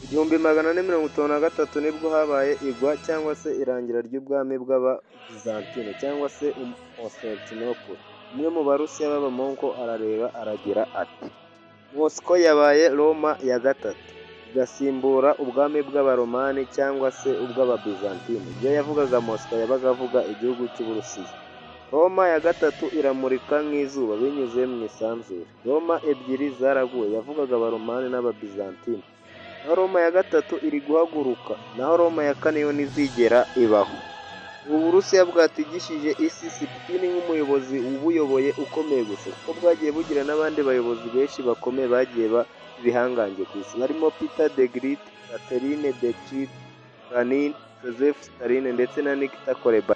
igihumbi magana ane mirongo itanu na gatatu nibwo habaye igwa cyangwa se irangira ry'ubwami bw'Ababizantine cyangwa se Constantinople. Umwe mu Barusiya b'Abamonko arareba aragira ati Moscow yabaye Roma ya gatatu, igasimbura ubwami bw'Abaromani cyangwa se ubw'Ababizantine. Iyo yavugaga Moscow yabaga avuga igihugu cy'Uburusiya. Roma ya gatatu iramurika nk'izuba binyuze mu isanzure. Roma ebyiri zaraguye, yavugaga Abaromani n'Ababizantine. Naho Roma ya gatatu iri guhaguruka, naho Roma ya kane yo ntizigera ibaho. Ubu Burusiya bwatigishije isi si Putin nk'umuyobozi ubuyoboye ukomeye gusa, kuko bwagiye bugira n'abandi bayobozi benshi bakomeye bagiye ibihangange ku isi, barimo Peter the Great, Catherine the Great, Lenin, Joseph Stalin ndetse na Nikita Khrushchev.